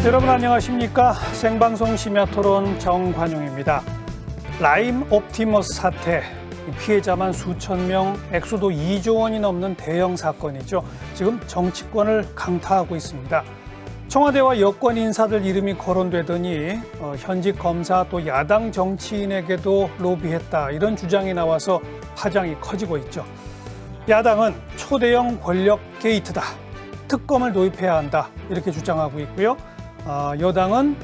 여러분 안녕하십니까? 생방송 심야토론 정관용입니다. 라임 옵티머스 사태, 피해자만 수천 명, 액수도 2조 원이 넘는 대형 사건이죠. 지금 정치권을 강타하고 있습니다. 청와대와 여권 인사들 이름이 거론되더니 현직 검사 또 야당 정치인에게도 로비했다, 이런 주장이 나와서 파장이 커지고 있죠. 야당은 초대형 권력 게이트다, 특검을 도입해야 한다, 이렇게 주장하고 있고요. 여당은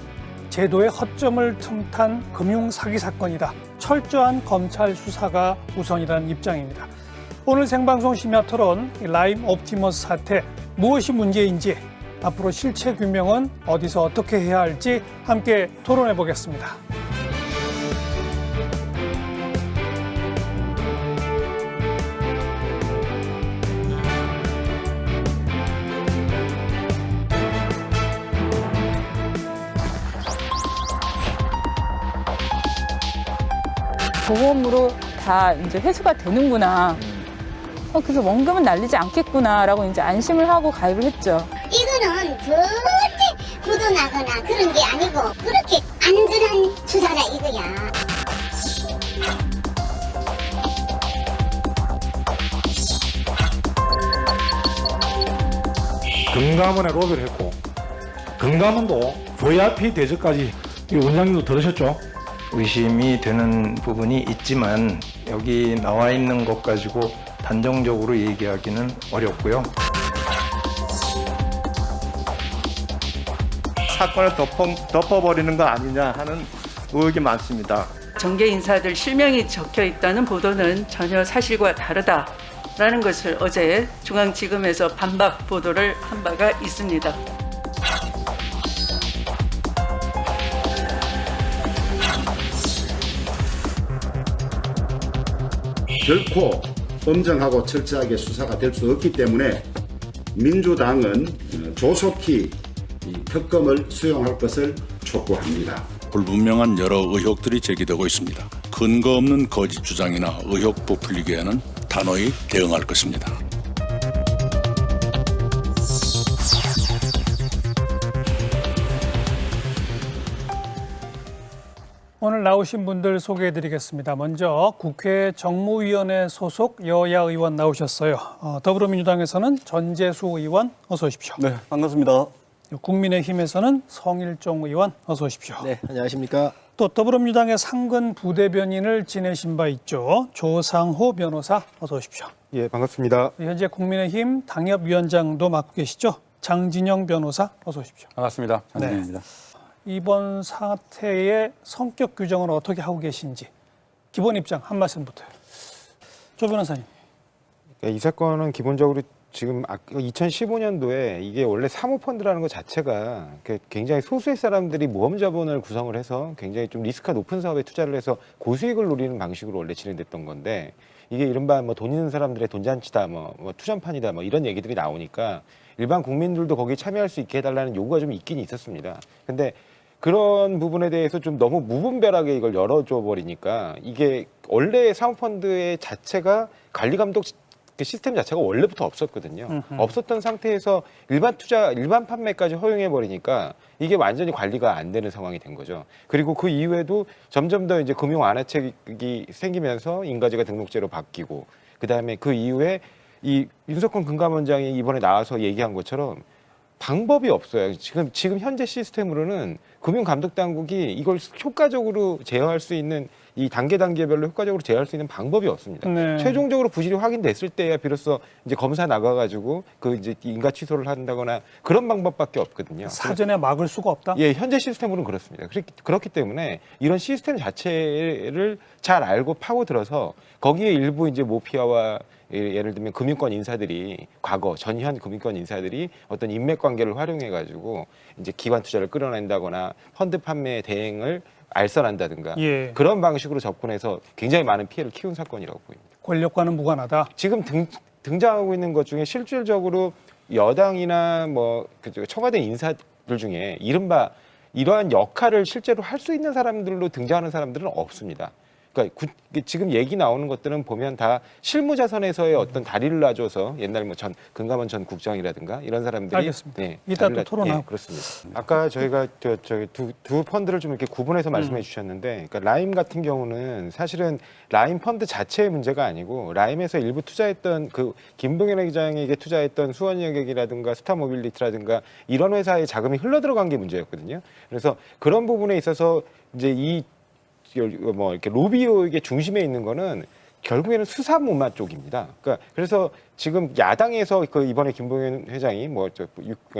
제도의 허점을 틈탄 금융 사기 사건이다, 철저한 검찰 수사가 우선이라는 입장입니다. 오늘 생방송 심야 토론, 라임 옵티머스 사태 무엇이 문제인지, 앞으로 실체 규명은 어디서 어떻게 해야 할지 함께 토론해 보겠습니다. 보험으로 다 이제 회수가 되는구나. 그래서 원금은 날리지 않겠구나라고 이제 안심을 하고 가입을 했죠. 이거는 절대 묻어나거나 그런 게 아니고 그렇게 안전한 주사라 이거야. 금감원에 로비를 했고, 금감원도 VIP 대접까지, 이 원장님도 들으셨죠? 의심이 되는 부분이 있지만 여기 나와 있는 것 가지고 단정적으로 얘기하기는 어렵고요. 사건을 덮어버리는 거 아니냐 하는 의혹이 많습니다. 정계 인사들 실명이 적혀 있다는 보도는 전혀 사실과 다르다라는 것을 어제 중앙지검에서 반박 보도를 한 바가 있습니다. 결코 엄정하고 철저하게 수사가 될 수 없기 때문에 민주당은 조속히 이 특검을 수용할 것을 촉구합니다. 불분명한 여러 의혹들이 제기되고 있습니다. 근거 없는 거짓 주장이나 의혹 부풀리기에는 단호히 대응할 것입니다. 오늘 나오신 분들 소개해드리겠습니다. 먼저 국회 정무위원회 소속 여야 의원 나오셨어요. 더불어민주당에서는 전재수 의원, 어서 오십시오. 네, 반갑습니다. 국민의힘에서는 성일종 의원, 어서 오십시오. 네, 안녕하십니까. 또 더불어민주당의 상근 부대변인을 지내신 바 있죠. 조상호 변호사, 어서 오십시오. 예, 반갑습니다. 현재 국민의힘 당협위원장도 맡고 계시죠. 장진영 변호사, 어서 오십시오. 반갑습니다. 장진영입니다. 이번 사태의 성격 규정을 어떻게 하고 계신지 기본 입장 한 말씀부터요. 조 변호사님. 이 사건은 기본적으로 지금 2015년도에 이게 원래 사모펀드라는 것 자체가 굉장히 소수의 사람들이 모험 자본을 구성을 해서 굉장히 좀 리스크가 높은 사업에 투자를 해서 고수익을 노리는 방식으로 원래 진행됐던 건데, 이게 이른바 뭐 돈 있는 사람들의 돈잔치다, 뭐 투전판이다, 뭐 이런 얘기들이 나오니까 일반 국민들도 거기에 참여할 수 있게 해달라는 요구가 좀 있긴 있었습니다. 근데 그런 부분에 대해서 좀 너무 무분별하게 이걸 열어줘 버리니까, 이게 원래 사모펀드의 자체가 관리 감독 시스템 자체가 원래부터 없었거든요. 없었던 상태에서 일반 투자, 일반 판매까지 허용해 버리니까 이게 완전히 관리가 안 되는 상황이 된 거죠. 그리고 그 이후에도 점점 더 이제 금융 완화책이 생기면서 인가제가 등록제로 바뀌고, 그 다음에 그 이후에 이 윤석열 금감원장이 이번에 나와서 얘기한 것처럼 방법이 없어요. 지금 현재 시스템으로는 금융감독당국이 이걸 효과적으로 제어할 수 있는, 이 단계별로 효과적으로 제어할 수 있는 방법이 없습니다. 네. 최종적으로 부실이 확인됐을 때야 비로소 이제 검사 나가가지고 그 이제 인가 취소를 한다거나 그런 방법밖에 없거든요. 사전에 막을 수가 없다? 예, 현재 시스템으로는 그렇습니다. 그렇기 때문에 이런 시스템 자체를 잘 알고 파고들어서 거기에 일부 이제 모피아와 예를 들면 금융권 인사들이, 과거 전현 금융권 인사들이 어떤 인맥 관계를 활용해 가지고 이제 기관 투자를 끌어낸다거나 펀드 판매 대행을 알선한다든가, 예. 그런 방식으로 접근해서 굉장히 많은 피해를 키운 사건이라고 보입니다. 권력과는 무관하다. 지금 등장하고 있는 것 중에 실질적으로 여당이나 뭐 청와대 인사들 중에 이른바 이러한 역할을 실제로 할 수 있는 사람들로 등장하는 사람들은 없습니다. 그러니까 지금 얘기 나오는 것들은 보면 다 실무자선에서의 어떤 다리를 놔줘서 옛날 뭐 금감원 전 국장이라든가 이런 사람들이 알겠습니다. 네, 이따 또 다리를 토론하고. 예, 그렇습니다. 아까 저희가 저기 두 펀드를 좀 이렇게 구분해서 말씀해 주셨는데, 그러니까 라임 같은 경우는 사실은 라임 펀드 자체의 문제가 아니고 라임에서 일부 투자했던 그 김봉현 회장에게 투자했던 수원여객이라든가 스타모빌리티라든가 이런 회사의 자금이 흘러 들어간 게 문제였거든요. 그래서 그런 부분에 있어서 이제 뭐 이렇게 로비의 중심에 있는 거는 결국에는 수사무마 쪽입니다. 그러니까 그래서 지금 야당에서 그 이번에 김봉현 회장이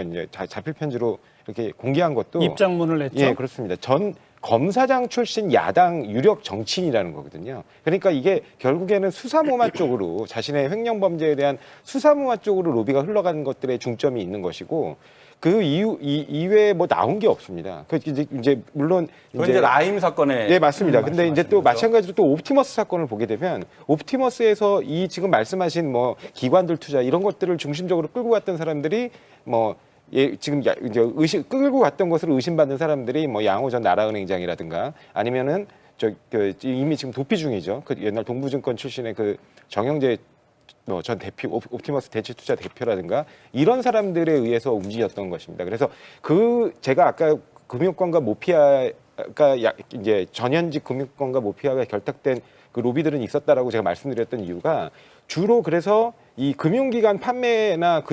이제 자필 편지로 이렇게 공개한 것도 입장문을 냈죠. 예, 그렇습니다. 전 검사장 출신 야당 유력 정치인이라는 거거든요. 그러니까 이게 결국에는 수사무마 쪽으로 자신의 횡령 범죄에 대한 수사무마 쪽으로 로비가 흘러가는 것들의 중점이 있는 것이고, 그 이외에 뭐 나온 게 없습니다. 그 이제 물론 이제 라임 사건에 네, 맞습니다. 근데 이제 또 거죠? 마찬가지로 또 옵티머스 사건을 보게 되면 옵티머스에서 이 지금 말씀하신 뭐 기관들 투자 이런 것들을 중심적으로 끌고 갔던 사람들이 뭐 지금 이제 끌고 갔던 것으로 의심받는 사람들이 뭐 양호 전 나라은행장이라든가 아니면은 이미 지금 도피 중이죠. 그 옛날 동부증권 출신의 그 정영재 전 대표, 옵티머스 대체투자 대표라든가 이런 사람들에 의해서 움직였던 것입니다. 그래서 제가 아까 금융권과 모피아가 이제 전현직 금융권과 모피아가 결탁된 그 로비들은 있었다라고 제가 말씀드렸던 이유가 주로 그래서 이 금융기관 판매나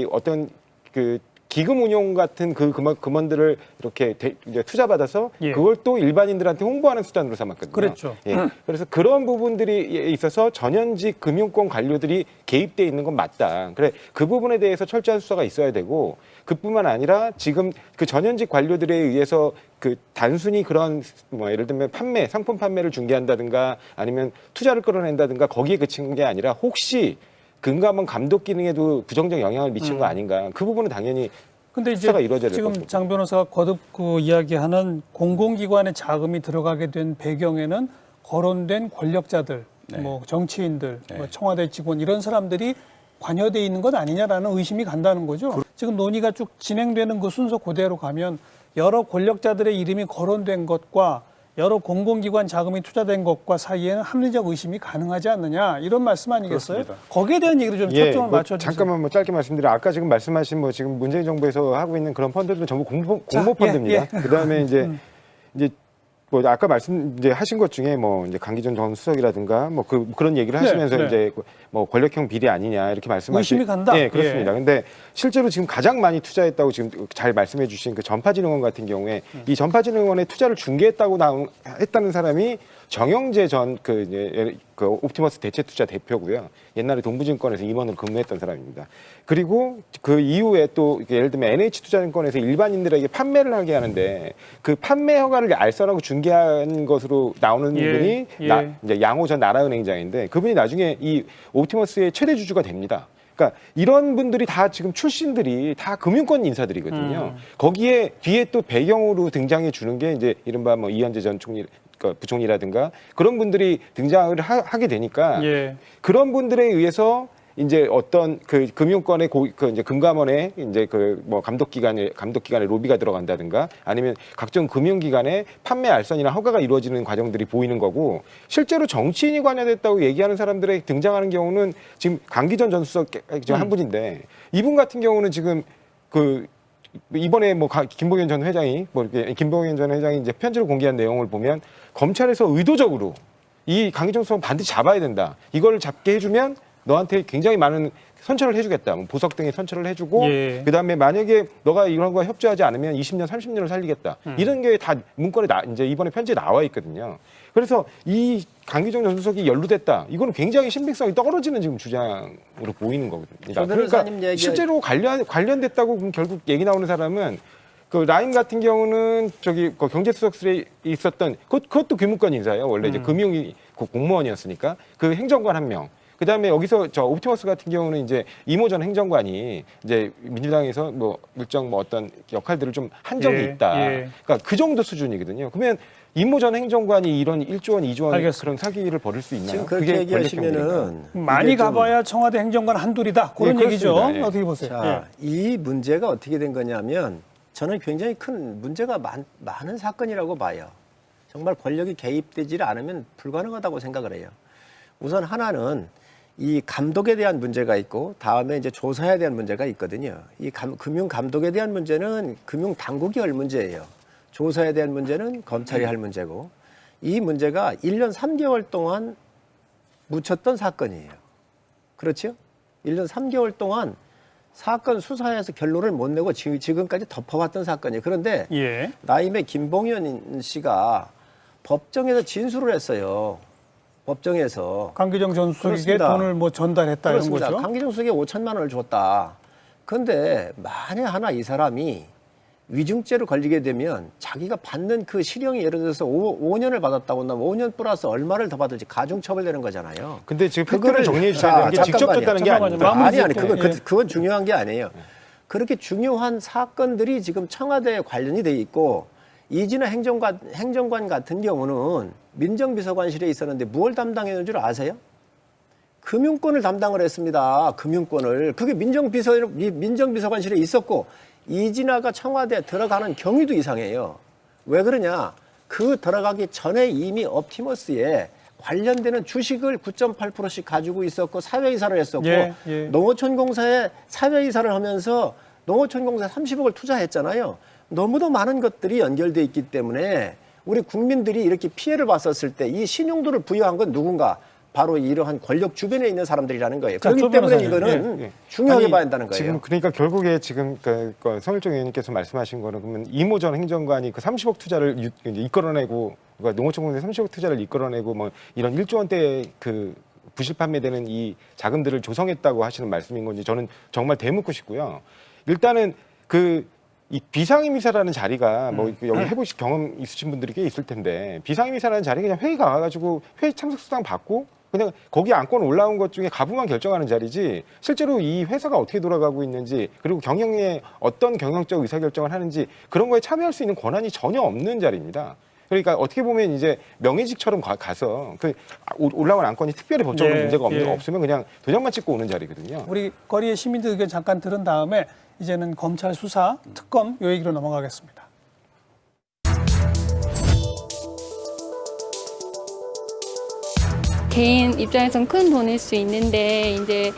어떤 그 기금 운용 같은 그 금원들을 이렇게 이제 투자받아서 예. 그걸 또 일반인들한테 홍보하는 수단으로 삼았거든요. 그랬죠. 예. 그래서 그런 부분들이 있어서 전현직 금융권 관료들이 개입돼 있는 건 맞다. 그래 그 부분에 대해서 철저한 수사가 있어야 되고, 그뿐만 아니라 지금 그 전현직 관료들에 의해서 그 단순히 그런 뭐 예를 들면 상품 판매를 중개한다든가 아니면 투자를 끌어낸다든가 거기에 그친 게 아니라 혹시 금감원 감독 기능에도 부정적 영향을 미친 거 아닌가. 그 부분은 당연히 근데 이제 수사가 이루어져야 될 지금 것이고. 장 변호사가 거듭 그 이야기하는 공공기관에 자금이 들어가게 된 배경에는 거론된 권력자들, 뭐 정치인들, 뭐 청와대 직원 이런 사람들이 관여돼 있는 것 아니냐라는 의심이 간다는 거죠. 지금 논의가 쭉 진행되는 그 순서 그대로 가면 여러 권력자들의 이름이 거론된 것과 여러 공공기관 자금이 투자된 것과 사이에는 합리적 의심이 가능하지 않느냐 이런 말씀 아니겠어요? 그렇습니다. 거기에 대한 얘기를 좀 초점을 맞춰주세요. 잠깐만 뭐 짧게 말씀드려. 아까 지금 말씀하신 뭐 지금 문재인 정부에서 하고 있는 그런 펀드들은 전부 공모 펀드입니다. 그다음에 이제 뭐 아까 이제 하신 것 중에 뭐 이제 강기정 전 수석이라든가 뭐 그런 얘기를 하시면서 이제 뭐 권력형 비리 아니냐 이렇게 말씀하시고 의심이 간다. 네, 그렇습니다. 근데 실제로 지금 가장 많이 투자했다고 지금 잘 말씀해 주신 그 전파진흥원 같은 경우에 이 전파진흥원에 투자를 중개했다고 했다는 사람이 정영재 전 그 옵티머스 대체투자 대표고요. 옛날에 동부증권에서 임원으로 근무했던 사람입니다. 그리고 그 이후에 또 예를 들면 NH투자증권에서 일반인들에게 판매를 하게 하는데 그 판매 허가를 알선하고 중개한 것으로 나오는 분이 이제 양호 전 나라은행장인데 그분이 나중에 이 옵티머스의 최대 주주가 됩니다. 그러니까 이런 분들이 다 지금 출신들이 다 금융권 인사들이거든요. 거기에 뒤에 또 배경으로 등장해 주는 게 이제 이른바 뭐 이현재 전 총리 부총리라든가 그런 분들이 등장을 하게 되니까 그런 분들에 의해서 이제 어떤 그 금융권의 이제 금감원에 이제 그 뭐 감독기관에 로비가 들어간다든가 아니면 각종 금융기관에 판매 알선이나 허가가 이루어지는 과정들이 보이는 거고, 실제로 정치인이 관여됐다고 얘기하는 사람들의 등장하는 경우는 지금 강기정 전 수석 한 분인데 이분 같은 경우는 지금 이번에 뭐 김봉현 전 회장이 이제 편지로 공개한 내용을 보면 검찰에서 의도적으로 이 강기정 수석은 반드시 잡아야 된다. 이걸 잡게 해주면 너한테 굉장히 많은 선처를 해주겠다. 뭐 보석 등의 선처를 해주고 그다음에 만약에 너가 이런 거 협조하지 않으면 20년, 30년을 살리겠다. 이런 게 다 문건에 이제 이번에 편지에 나와 있거든요. 그래서 이 강기정 전 수석이 연루됐다. 이거는 굉장히 신빙성이 떨어지는 지금 주장으로 보이는 거거든요. 그러니까 실제로 관련됐다고 그럼 결국 얘기 나오는 사람은 그 라임 같은 경우는 그 경제수석실에 있었던 그것도 금융권 인사예요. 원래 이제 금융이 공무원이었으니까 그 행정관 한 명. 그다음에 여기서 옵티머스 같은 경우는 이제 이모 전 행정관이 이제 민주당에서 뭐 일정 뭐 어떤 역할들을 좀 한 적이 있다. 그러니까 그 정도 수준이거든요. 그러면 이모 전 행정관이 이런 1조 원, 2조 원 그런 사기를 벌일 수 있나요? 지금 그렇게 얘기하시면은 많이 가봐야 청와대 행정관 한둘이다. 그런 얘기죠. 어떻게 보세요? 자, 이 문제가 어떻게 된 거냐면 저는 굉장히 큰 문제가 많은 사건이라고 봐요. 정말 권력이 개입되지 않으면 불가능하다고 생각을 해요. 우선 하나는 이 감독에 대한 문제가 있고 다음에 이제 조사에 대한 문제가 있거든요. 이 금융 감독에 대한 문제는 금융 당국이 할 문제예요. 조사에 대한 문제는 검찰이 할 문제고 이 문제가 1년 3개월 동안 묻혔던 사건이에요. 그렇죠? 1년 3개월 동안 사건 수사에서 결론을 못 내고 지금까지 덮어왔던 사건이에요. 그런데 예. 나임의 김봉현 씨가 법정에서 진술을 했어요. 법정에서. 강기정 전 수석에게 그렇습니다. 돈을 뭐 전달했다 그렇습니다. 이런 거죠. 강기정 수석에 5천만 원을 줬다. 그런데 만에 하나 이 사람이 위증죄로 걸리게 되면 자기가 받는 그 실형이 예를 들어서 5년을 받았다고 한다면 5년 플러스 얼마를 더 받을지 가중처벌되는 거잖아요. 근데 지금 팩트를 정리해 주셔야 되는 게 직접 줬다는 게 아닙니다. 아니, 그건 중요한 게 아니에요. 그렇게 중요한 사건들이 지금 청와대에 관련이 돼 있고 이진아 행정관 같은 경우는 민정비서관실에 있었는데 무엇을 담당했는 줄 아세요? 금융권을 담당을 했습니다. 금융권을. 그게 민정비서관실에 있었고 이진아가 청와대에 들어가는 경위도 이상해요. 왜 그러냐? 그 들어가기 전에 이미 옵티머스에 관련되는 주식을 9.8%씩 가지고 있었고 사회이사를 했었고 농어촌공사에 사회이사를 하면서 농어촌공사에 30억을 투자했잖아요. 너무도 많은 것들이 연결돼 있기 때문에 우리 국민들이 이렇게 피해를 봤었을 때 이 신용도를 부여한 건 누군가? 바로 이러한 권력 주변에 있는 사람들이라는 거예요. 그렇기 때문에 이거는 중요하게 봐야 한다는 거예요. 지금 그러니까 결국에 지금 그 성일종 의원님께서 말씀하신 거는 그러면 이모 전 행정관이 그 30억 투자를 이끌어내고 그러니까 농어촌공사에 30억 투자를 이끌어내고 뭐 이런 1조 원대 그 부실 판매되는 이 자금들을 조성했다고 하시는 말씀인 건지 저는 정말 되묻고 싶고요. 일단은 이 비상임이사라는 자리가 뭐 여기 해보실 경험 있으신 분들이 꽤 있을 텐데 비상임이사라는 자리 그냥 회의 가가지고 회의 참석 수당 받고 그냥 거기 안건 올라온 것 중에 가부만 결정하는 자리지 실제로 이 회사가 어떻게 돌아가고 있는지 그리고 경영에 어떤 경영적 의사결정을 하는지 그런 거에 참여할 수 있는 권한이 전혀 없는 자리입니다. 그러니까 어떻게 보면 이제 명예직처럼 가서 그 올라온 안건이 특별히 법적으로 문제가 없으면 그냥 도장만 찍고 오는 자리거든요. 우리 거리의 시민들 의견 잠깐 들은 다음에 이제는 검찰 수사, 특검 요 얘기로 넘어가겠습니다. 개인 입장에선 큰 돈일 수 있는데 이제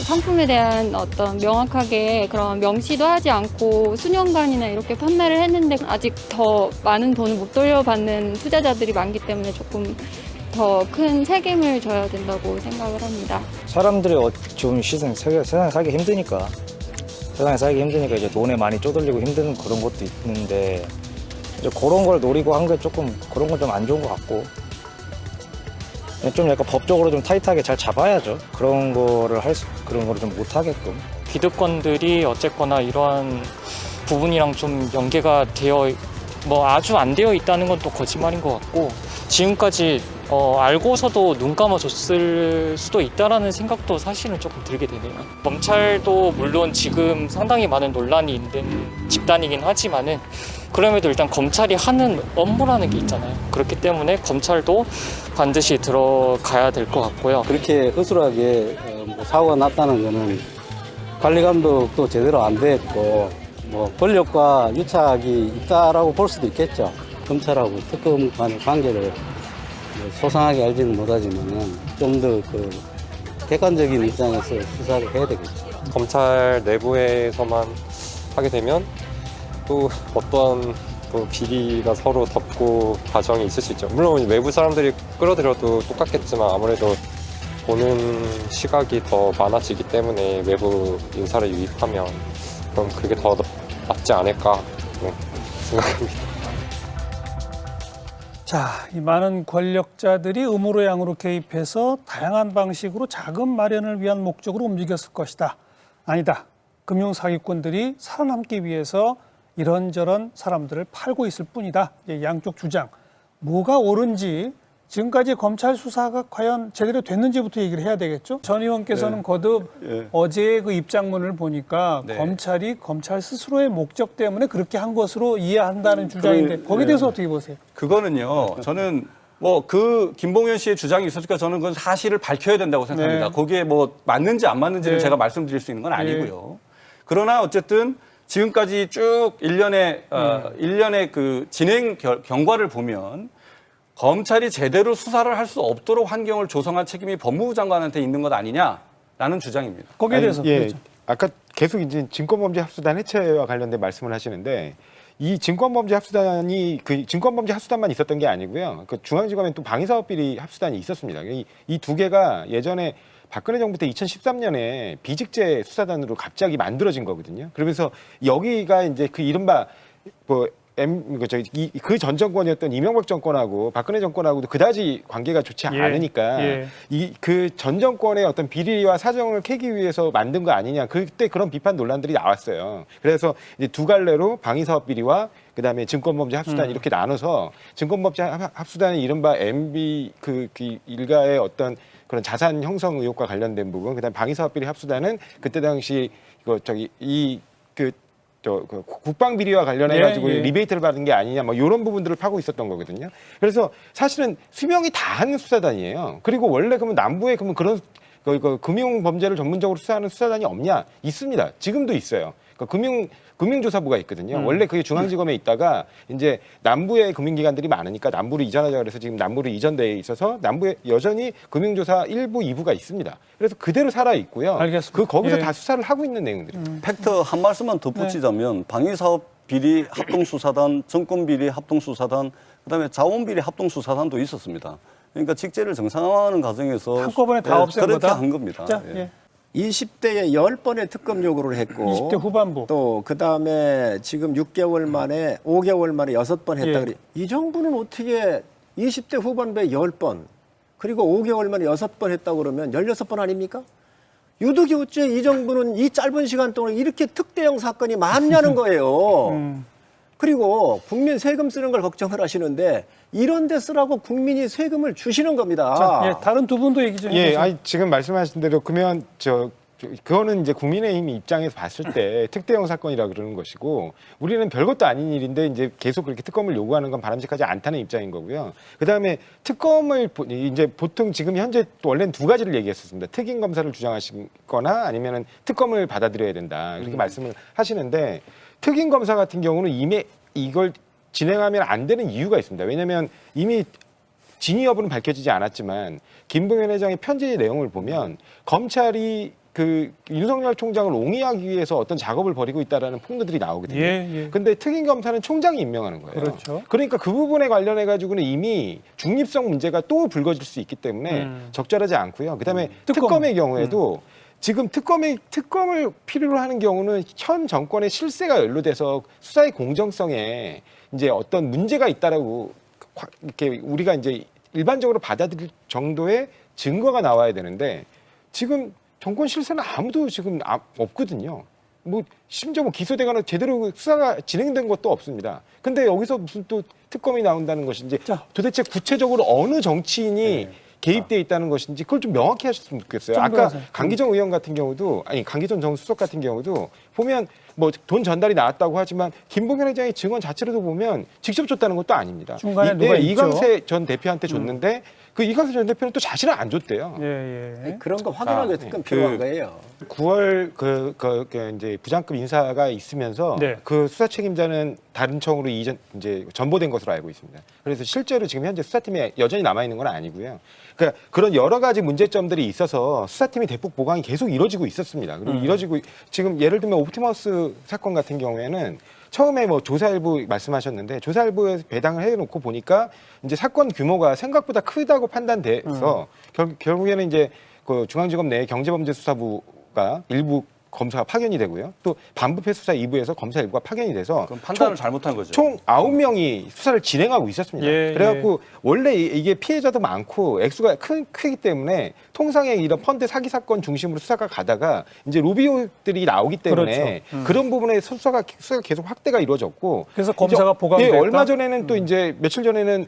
상품에 대한 어떤 명확하게 그런 명시도 하지 않고 수년간이나 이렇게 판매를 했는데 아직 더 많은 돈을 못 돌려받는 투자자들이 많기 때문에 조금 더 큰 책임을 져야 된다고 생각을 합니다. 사람들이 좀 세상에 살기 힘드니까 이제 돈에 많이 쪼들리고 힘든 그런 것도 있는데 이제 그런 걸 노리고 한 게 조금 그런 건 좀 안 좋은 것 같고 좀 약간 법적으로 좀 타이트하게 잘 잡아야죠. 그런 거를 좀 못 하게끔. 기득권들이 어쨌거나 이러한 부분이랑 좀 연계가 되어 아주 안 되어 있다는 건 또 거짓말인 것 같고 지금까지 알고서도 눈 감아줬을 수도 있다라는 생각도 사실은 조금 들게 되네요. 검찰도 물론 지금 상당히 많은 논란이 있는 집단이긴 하지만은 그럼에도 일단 검찰이 하는 업무라는 게 있잖아요. 그렇기 때문에 검찰도 반드시 들어가야 될 것 같고요. 그렇게 허술하게 사고가 났다는 거는 관리 감독도 제대로 안 됐고 권력과 유착이 있다라고 볼 수도 있겠죠. 검찰하고 특검 간의 관계를 소상하게 알지는 못하지만은 좀 더 객관적인 입장에서 수사를 해야 되겠죠. 검찰 내부에서만 하게 되면 또 어떠한 비리가 서로 덮고 과정이 있을 수 있죠. 물론 외부 사람들이 끌어들여도 똑같겠지만 아무래도 보는 시각이 더 많아지기 때문에 외부 인사를 유입하면 그럼 그게 더 낫지 않을까 생각합니다. 자, 이 많은 권력자들이 음으로 양으로 개입해서 다양한 방식으로 자금 마련을 위한 목적으로 움직였을 것이다. 아니다. 금융사기꾼들이 살아남기 위해서 이런저런 사람들을 팔고 있을 뿐이다. 양쪽 주장. 뭐가 옳은지 지금까지 검찰 수사가 과연 제대로 됐는지부터 얘기를 해야 되겠죠. 전 의원께서는 거듭 어제의 그 입장문을 보니까 검찰이 검찰 스스로의 목적 때문에 그렇게 한 것으로 이해한다는 주장인데 거기에 대해서 어떻게 보세요? 그거는요. 저는 그 김봉현 씨의 주장이 있었으니까 저는 그건 사실을 밝혀야 된다고 생각합니다. 거기에 맞는지 안 맞는지를 제가 말씀드릴 수 있는 건 아니고요. 그러나 어쨌든 지금까지 쭉 일련의 그 진행 경과를 보면 검찰이 제대로 수사를 할 수 없도록 환경을 조성할 책임이 법무부 장관한테 있는 것 아니냐라는 주장입니다. 거기에 대해서 예, 그렇죠. 아까 계속 이제 진권범죄 합수단 해체와 관련된 말씀을 하시는데 이 진권범죄 합수단이 그 진권범죄 합수단만 있었던 게 아니고요. 그 중앙지검엔 또 방위사업비리 합수단이 있었습니다. 이 두 개가 예전에 박근혜 정부 때 2013년에 비직제 수사단으로 갑자기 만들어진 거거든요. 그러면서 여기가 이제 그 이른바 그 전 정권이었던 이명박 정권하고 박근혜 정권하고도 그다지 관계가 좋지 않으니까 이 그 전 정권의 어떤 비리와 사정을 캐기 위해서 만든 거 아니냐. 그때 그런 비판 논란들이 나왔어요. 그래서 이제 두 갈래로 방위사업 비리와 그다음에 증권범죄 합수단 이렇게 나눠서 증권범죄 합수단은 이른바 MB 그 일가의 어떤 그런 자산 형성 의혹과 관련된 부분, 그다음 방위사업 비리 합수단은 그때 당시 국방 비리와 관련해 가지고 리베이트를 받은 게 아니냐, 뭐 이런 부분들을 파고 있었던 거거든요. 그래서 사실은 수명이 다한 수사단이에요. 그리고 원래 그러면 남부에 그러면 그런 금융 범죄를 전문적으로 수사하는 수사단이 없냐? 있습니다. 지금도 있어요. 그러니까 금융조사부가 있거든요. 원래 그게 중앙지검에 있다가 이제 남부에 금융기관들이 많으니까 남부로 이전하자 그래서 지금 남부로 이전돼 있어서 남부에 여전히 금융조사 1부, 2부가 있습니다. 그래서 그대로 살아 있고요. 알겠습니다. 거기서 다 수사를 하고 있는 내용들입니다. 팩트 한 말씀만 덧붙이자면 방위사업 비리 합동수사단, 정권비리 합동수사단, 그다음에 자원비리 합동수사단도 있었습니다. 그러니까 직제를 정상화하는 과정에서 한꺼번에 다 없앤 그렇게 거다? 한 겁니다. 자, 예. 20대에 10번의 특검 요구를 했고 20대 후반부. 또 그다음에 지금 6개월 만에 5개월 만에 6번 했다 그래. 이 정부는 어떻게 20대 후반부에 10번 그리고 5개월 만에 6번 했다고 그러면 16번 아닙니까? 유독이 어째 이 정부는 이 짧은 시간 동안 이렇게 특대형 사건이 많냐는 거예요. 그리고 국민 세금 쓰는 걸 걱정을 하시는데 이런 데 쓰라고 국민이 세금을 주시는 겁니다. 자, 다른 두 분도 얘기 좀 해주세요. 아니, 지금 말씀하신 대로 그러면 그거는 이제 국민의힘 입장에서 봤을 때 특대형 사건이라 그러는 것이고 우리는 별것도 아닌 일인데 이제 계속 그렇게 특검을 요구하는 건 바람직하지 않다는 입장인 거고요. 그다음에 특검을 이제 보통 지금 현재 원래는 두 가지를 얘기했었습니다. 특임 검사를 주장하시거나 아니면은 특검을 받아들여야 된다 이렇게 말씀을 하시는데 특임 검사 같은 경우는 이미 이걸 진행하면 안 되는 이유가 있습니다. 왜냐하면 이미 진위 여부는 밝혀지지 않았지만 김봉현 회장의 편지 내용을 보면 검찰이 그 윤석열 총장을 옹이하기 위해서 어떤 작업을 벌이고 있다라는 폭로들이 나오거든요. 근데 특임 검사는 총장이 임명하는 거예요. 그렇죠. 그러니까 그 부분에 관련해 가지고는 이미 중립성 문제가 또 불거질 수 있기 때문에 적절하지 않고요. 그다음에 특검의 경우에도 지금 특검을 필요로 하는 경우는 현 정권의 실세가 연루돼서 수사의 공정성에 이제 어떤 문제가 있다라고 이렇게 우리가 이제 일반적으로 받아들일 정도의 증거가 나와야 되는데 지금 정권 실세는 아무도 지금 없거든요. 뭐 심지어 뭐 기소되거나 제대로 수사가 진행된 것도 없습니다. 근데 여기서 무슨 또 특검이 나온다는 것인지 도대체 구체적으로 어느 정치인이 개입돼 있다는 것인지 그걸 좀 명확히 하셨으면 좋겠어요. 아까 강기정 의원 같은 경우도 강기정 전 수석 같은 경우도 보면 뭐 돈 전달이 나왔다고 하지만 김봉현 회장의 증언 자체로도 보면 직접 줬다는 것도 아닙니다. 중간에 누가 이광세 전 대표한테 줬는데 그 이광세 전 대표는 또 자신은 안 줬대요. 그런 거 확인하기 위해 특검 필요한 거예요. 9월 이제 부장급 인사가 있으면서 그 수사 책임자는 다른 청으로 이제 전보된 것으로 알고 있습니다. 그래서 실제로 지금 현재 수사팀에 여전히 남아 있는 건 아니고요. 그러니까 그런 여러 가지 문제점들이 있어서 수사팀이 대폭 보강이 계속 이루어지고 있었습니다. 그리고 이루어지고 지금 예를 들면 옵티머스 사건 같은 경우에는 처음에 뭐 조사일부 말씀하셨는데 조사일부에서 배당을 해놓고 보니까 이제 사건 규모가 생각보다 크다고 판단돼서 결국에는 이제 그 중앙지검 내 경제범죄수사부가 일부 검사가 파견이 되고요. 또 반부패 수사 2부에서 검사 일부가 파견이 돼서 그럼 판단을 잘못한 거죠. 총 9명이 수사를 진행하고 있었습니다. 그래갖고 원래 이게 피해자도 많고 액수가 크기 때문에 통상의 이런 펀드 사기 사건 중심으로 수사가 가다가 이제 로비들이 나오기 때문에 그런 부분에 수사가 계속 확대가 이루어졌고 그래서 검사가 보강됐다. 얼마 전에는 또 이제 며칠 전에는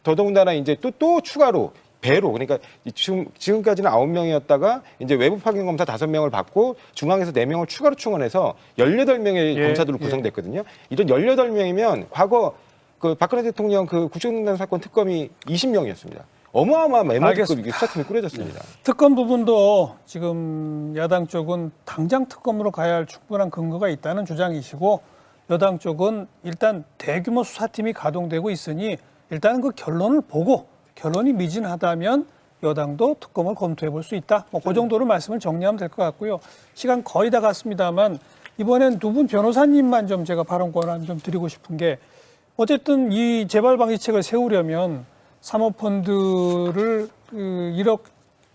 더더군다나 이제 또 추가로 배로 그러니까 지금까지는 9명이었다가 이제 외부 파견 검사 5명을 받고 중앙에서 4명을 추가로 충원해서 18명의 검사들로 구성됐거든요. 이런 18명이면 과거 그 박근혜 대통령 그 국정농단 사건 특검이 20명이었습니다. 어마어마한 메모급 알겠습니다. 수사팀이 꾸려졌습니다. 특검 부분도 지금 야당 쪽은 당장 특검으로 가야 할 충분한 근거가 있다는 주장이시고 여당 쪽은 일단 대규모 수사팀이 가동되고 있으니 일단 그 결론을 보고 결론이 미진하다면 여당도 특검을 검토해 볼 수 있다. 그 정도로 말씀을 정리하면 될 것 같고요. 시간 거의 다 갔습니다만 이번엔 두 분 변호사님만 좀 제가 발언 권한 좀 드리고 싶은 게 어쨌든 이 재발 방지책을 세우려면 사모펀드를 1억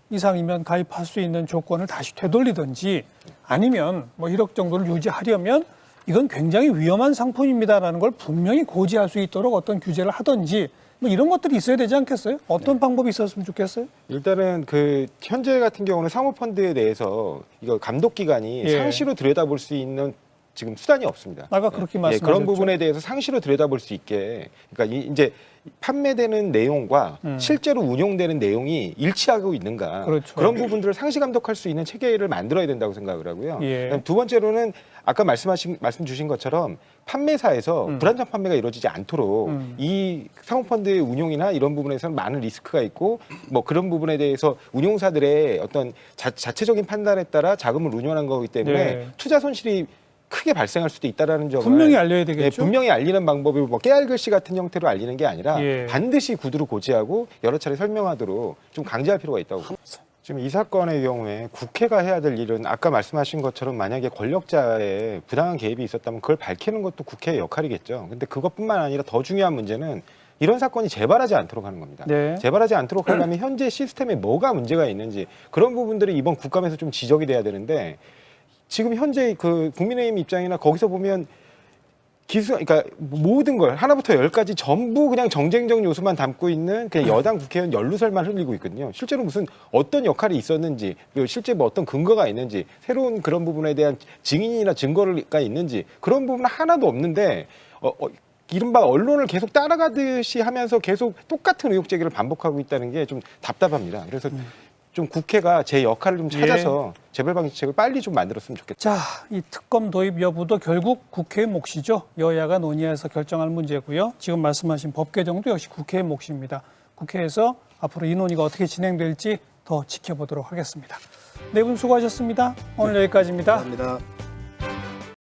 이상이면 가입할 수 있는 조건을 다시 되돌리든지 아니면 뭐 1억 정도를 유지하려면 이건 굉장히 위험한 상품입니다라는 걸 분명히 고지할 수 있도록 어떤 규제를 하든지 뭐 이런 것들이 있어야 되지 않겠어요? 어떤 방법이 있었으면 좋겠어요? 일단은 그 현재 같은 경우는 사모펀드에 대해서 이거 감독 기관이 예. 상시로 들여다볼 수 있는 지금 수단이 없습니다. 아까 그렇게 말씀하셨죠. 그런 부분에 대해서 상시로 들여다볼 수 있게 그러니까 이제 판매되는 내용과 실제로 운용되는 내용이 일치하고 있는가 그렇죠. 그런 부분들을 상시 감독할 수 있는 체계를 만들어야 된다고 생각을 하고요. 예. 그다음 두 번째로는 아까 말씀 주신 것처럼 판매사에서 불안정 판매가 이루어지지 않도록 이 사모펀드의 운용이나 이런 부분에서는 많은 리스크가 있고 뭐 그런 부분에 대해서 운용사들의 어떤 자체적인 판단에 따라 자금을 운용하는 거기 때문에 네. 투자 손실이 크게 발생할 수도 있다라는 점을 분명히 알려야 되겠죠. 분명히 알리는 방법이 뭐 깨알글씨 같은 형태로 알리는 게 아니라 예. 반드시 구두로 고지하고 여러 차례 설명하도록 좀 강제할 필요가 있다고 봅니다. 지금 이 사건의 경우에 국회가 해야 될 일은 아까 말씀하신 것처럼 만약에 권력자의 부당한 개입이 있었다면 그걸 밝히는 것도 국회의 역할이겠죠. 근데 그것뿐만 아니라 더 중요한 문제는 이런 사건이 재발하지 않도록 하는 겁니다. 네. 재발하지 않도록 하려면 현재 시스템에 뭐가 문제가 있는지 그런 부분들이 이번 국감에서 좀 지적이 돼야 되는데 지금 현재 그 국민의힘 입장이나 거기서 보면 그러니까 모든 걸 하나부터 열까지 전부 그냥 정쟁적 요소만 담고 있는 그냥 여당 국회의원 연루설만 흘리고 있거든요. 실제로 무슨 어떤 역할이 있었는지, 그리고 실제 뭐 어떤 근거가 있는지, 새로운 그런 부분에 대한 증인이나 증거가 있는지 그런 부분은 하나도 없는데 이른바 언론을 계속 따라가듯이 하면서 계속 똑같은 의혹 제기를 반복하고 있다는 게 좀 답답합니다. 그래서 좀 국회가 제 역할을 좀 찾아서 재발 방지책을 빨리 좀 만들었으면 좋겠다. 자, 이 특검 도입 여부도 결국 국회의 몫이죠. 여야가 논의해서 결정할 문제고요. 지금 말씀하신 법 개정도 역시 국회의 몫입니다. 국회에서 앞으로 이 논의가 어떻게 진행될지 더 지켜보도록 하겠습니다. 네 분 수고하셨습니다. 오늘 여기까지입니다. 감사합니다.